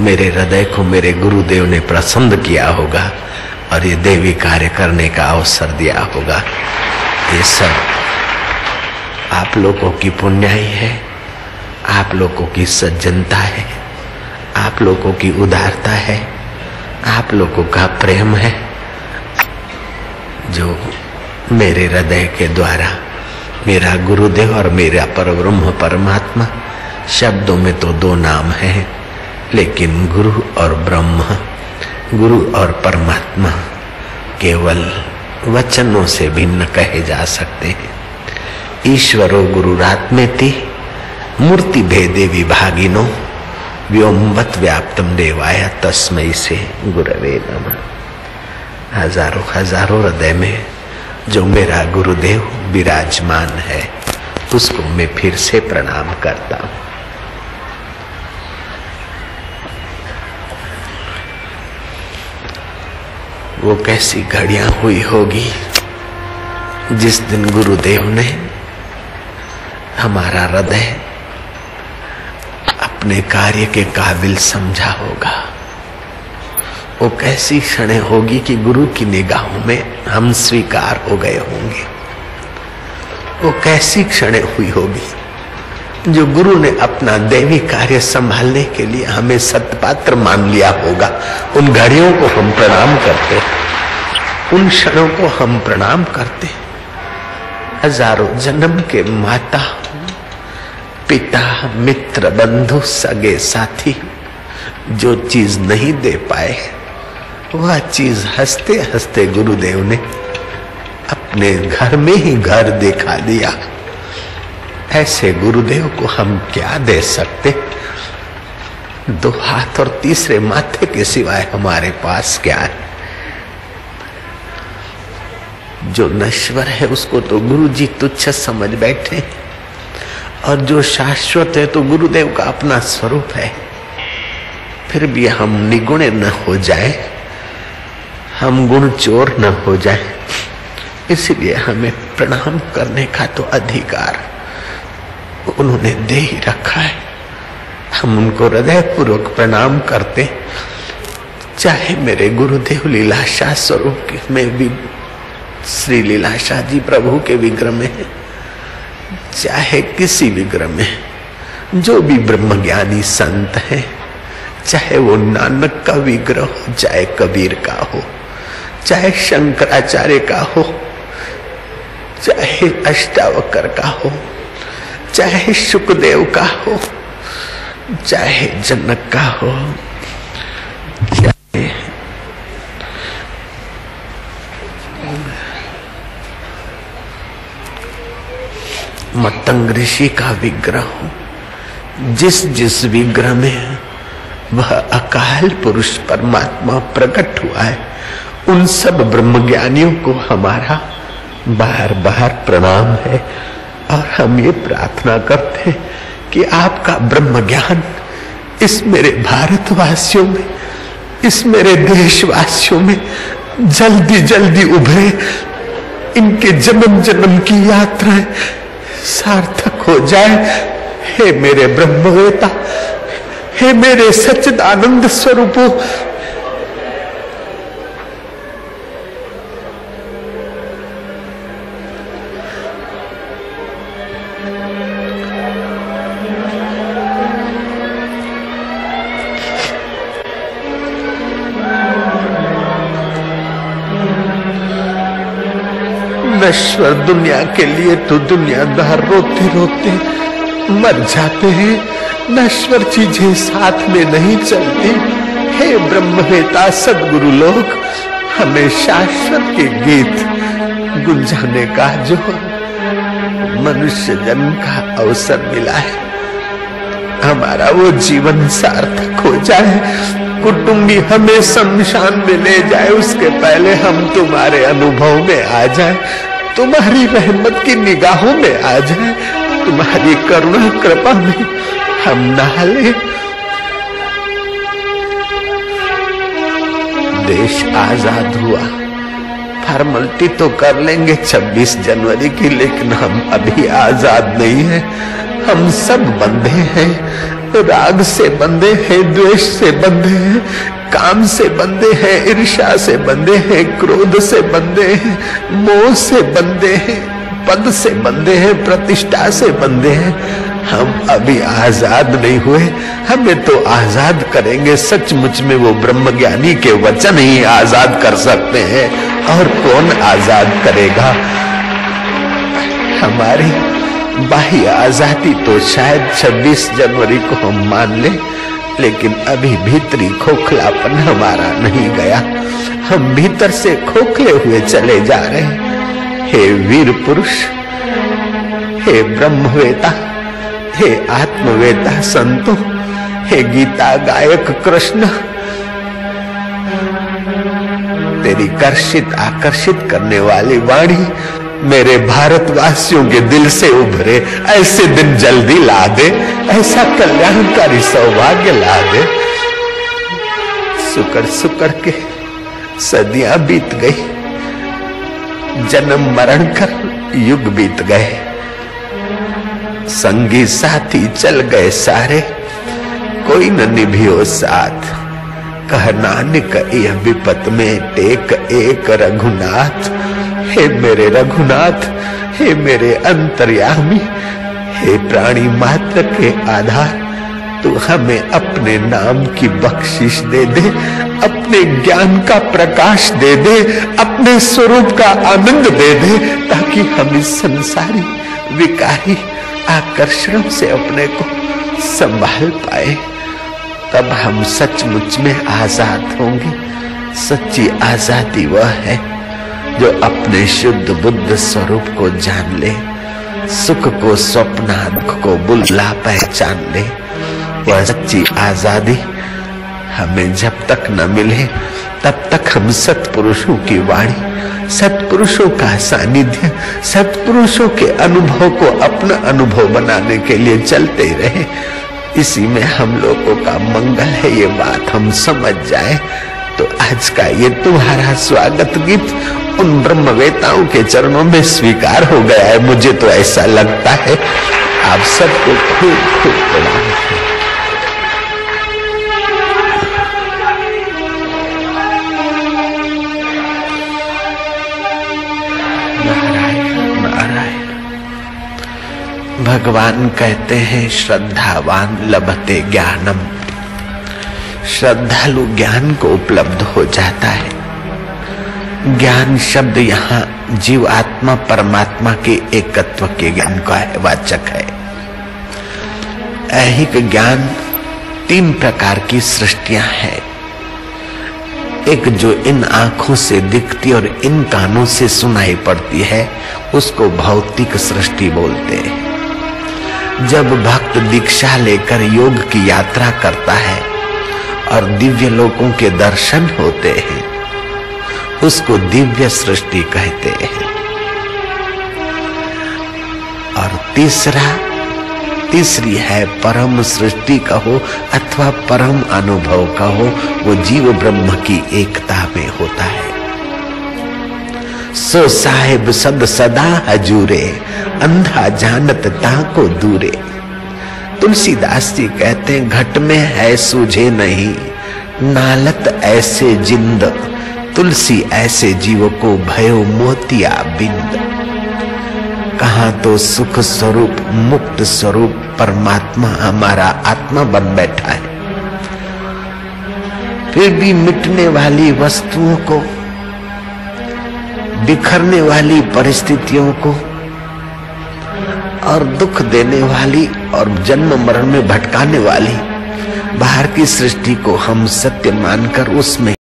मेरे हृदय को मेरे गुरुदेव ने प्रसन्न किया होगा और ये देवी कार्य करने का अवसर दिया होगा। ये सब आप लोगों की पुण्याई है, आप लोगों की सज्जनता है, आप लोगों की उदारता है, आप लोगों का प्रेम है, जो मेरे हृदय के द्वारा मेरा गुरुदेव और मेरा परब्रह्म परमात्मा, शब्दों में तो दो नाम हैं, लेकिन गुरु और ब्रह्म, गुरु और परमात्मा केवल वचनों से भिन्न कहे जा सकते हैं। ईश्वरो गुरुरात्मेति मूर्ति भेदे विभागिनो व्योमवत व्याप्तम देवाय तस्मै से गुरवे नमः। हजारों हजारों हृदय में जो मेरा गुरुदेव विराजमान है, उसको मैं फिर से प्रणाम करता हूँ। वो कैसी घड़ियां हुई होगी जिस दिन गुरुदेव ने हमारा हृदय अपने कार्य के काबिल समझा होगा। वो कैसी क्षणें होगी कि गुरु की निगाहों में हम स्वीकार हो गए होंगे। वो कैसी क्षणें हुई होगी जो गुरु ने अपना देवी कार्य संभालने के लिए हमें सत्पात्र मान लिया होगा। उन घड़ियों को हम प्रणाम करते, उन क्षणों को हम प्रणाम करते। हजारों जन्म के माता पिता मित्र बंधु सगे साथी जो चीज नहीं दे पाए, वह चीज हंसते हंसते गुरुदेव ने अपने घर में ही घर दिखा दिया। ऐसे गुरुदेव को हम क्या दे सकते? दो हाथ और तीसरे माथे के सिवाय हमारे पास क्या है? जो नश्वर है उसको तो गुरु जी तुच्छ समझ बैठे, और जो शाश्वत है तो गुरुदेव का अपना स्वरूप है। फिर भी हम निगुणे न हो जाए, हम गुण चोर न हो जाए, इसलिए हमें प्रणाम करने का तो अधिकार उन्होंने दे ही रखा है। हम उनको हृदय पूर्वक प्रणाम करते। चाहे मेरे गुरुदेव लीलाशाह स्वरूप में भी श्री लीलाशाह जी प्रभु के विग्रह में है, चाहे किसी विग्रह में, जो भी ब्रह्मज्ञानी संत है, चाहे वो नानक का विग्रह हो, चाहे कबीर का हो, चाहे शंकराचार्य का हो, चाहे अष्टावक्र का हो, चाहे शुकदेव का हो, चाहे जनक का हो, चाहे मतंग ऋषि का विग्रह हो, जिस जिस विग्रह में वह अकाल पुरुष परमात्मा प्रकट हुआ है, उन सब ब्रह्मज्ञानियों को हमारा बार बार प्रणाम है। और हम ये प्रार्थना करते हैं कि आपका ब्रह्म ज्ञान इस मेरे भारतवासियों में, इस मेरे देशवासियों में जल्दी जल्दी उभरे, इनके जन्म जन्म की यात्राएं सार्थक हो जाए। हे मेरे ब्रह्मवेता, हे मेरे सच्चिदानंद स्वरूपो, नश्वर दुनिया के लिए तो दुनियादार रोते रोते मर जाते हैं, नश्वर चीजें साथ में नहीं चलती। हे ब्रह्मवेता सद्गुरु लोग, हमें शाश्वत के गीत गुंजाने का जो मनुष्य जन्म का अवसर मिला है, हमारा वो जीवन सार्थक हो जाए। कुटुंबी हमें शमशान में ले जाए, उसके पहले हम तुम्हारे अनुभव में आ जाए, तुम्हारी रहमत की निगाहों में आ जाए, तुम्हारी करुणा कृपा में हम नहाले। देश आजाद हुआ, फॉर्मेलिटी तो कर लेंगे 26 जनवरी की, लेकिन हम अभी आजाद नहीं है। हम सब बंधे हैं राग से बंधे हैं, द्वेष से बंधे हैं, काम से बंधे हैं, ईर्ष्या से बंधे हैं, क्रोध से बंधे हैं, मोह से बंधे हैं, पद से बंधे हैं, प्रतिष्ठा से बंधे हैं। हम अभी आजाद नहीं हुए, हमें तो आजाद करेंगे। सचमुच में वो ब्रह्मज्ञानी के वचन ही आजाद कर सकते हैं, और कौन आजाद करेगा। हमारी बाह्य आजादी तो शायद 26 जनवरी को हम मान ले, लेकिन अभी भीतरी खोखलापन हमारा नहीं गया। हम भीतर से खोखले हुए चले जा रहे हैं। हे वीर पुरुष, हे ब्रह्मवेता, हे आत्मवेता संतो, हे गीता गायक कृष्ण, तेरी कर्षित आकर्षित करने वाली वाणी मेरे भारतवासियों के दिल से उभरे। ऐसे दिन जल्दी ला दे, ऐसा कल्याणकारी सौभाग्य ला दे। सुकड़ सुकड़ के सदियां बीत गई, जन्म मरण कर युग बीत गए, संगी साथी चल गए सारे, कोई न निभियो साथ। कह नानक यह विपत में टेक एक रघुनाथ। हे मेरे रघुनाथ, हे मेरे अंतर्यामी, हे प्राणी मात्र के आधार, तू हमें अपने नाम की बख्शिश दे दे, अपने ज्ञान का प्रकाश दे दे, अपने स्वरूप का आनंद दे दे, ताकि हम इस संसारी विकारी आकर्षण से अपने को संभाल पाए। तब हम सचमुच में आजाद होंगे। सच्ची आजादी वह है जो अपने शुद्ध बुद्ध स्वरूप को जान ले, सुख को स्वप्न, दुख को बुला पहचान ले। वह सच्ची आजादी हमें जब तक न मिले तब तक हम सत्पुरुषों की वाणी, सत्पुरुषों का सानिध्य, सत्पुरुषों के अनुभव को अपना अनुभव बनाने के लिए चलते रहे। इसी में हम लोगों का मंगल है, ये बात हम समझ जाए। तो आज का ये तुम्हारा स्वागत गीत उन ब्रह्मवेताओं के चरणों में स्वीकार हो गया है, मुझे तो ऐसा लगता है। आप सबको खूब खूब प्रणाम। नारायण नारायण। भगवान कहते हैं श्रद्धावान लभते ज्ञानम, श्रद्धालु ज्ञान को उपलब्ध हो जाता है। ज्ञान शब्द यहाँ जीव आत्मा परमात्मा के एकत्व के ज्ञान का है, वाचक है। ऐहिक ज्ञान 3 प्रकार की सृष्टियां हैं। एक जो इन आंखों से दिखती और इन कानों से सुनाई पड़ती है, उसको भौतिक सृष्टि बोलते हैं। जब भक्त दीक्षा लेकर योग की यात्रा करता है और दिव्य लोकों के दर्शन होते हैं, उसको दिव्य सृष्टि कहते हैं। और तीसरी है परम सृष्टि कहो अथवा परम अनुभव कहो, वो जीव ब्रह्म की एकता में होता है। सो साहिब सद सदा हजूरे, अंधा जानत ताको दूरे। तुलसीदास जी कहते हैं घट में है सूझे नहीं, नालत ऐसे जिंद, तुलसी ऐसे जीव को भयो मोतिया बिंद। कहाँ तो सुख स्वरूप मुक्त स्वरूप परमात्मा हमारा आत्मा बन बैठा है, फिर भी मिटने वाली वस्तुओं को, बिखरने वाली परिस्थितियों को और दुख देने वाली और जन्म मरण में भटकाने वाली बाहर की सृष्टि को हम सत्य मानकर उसमें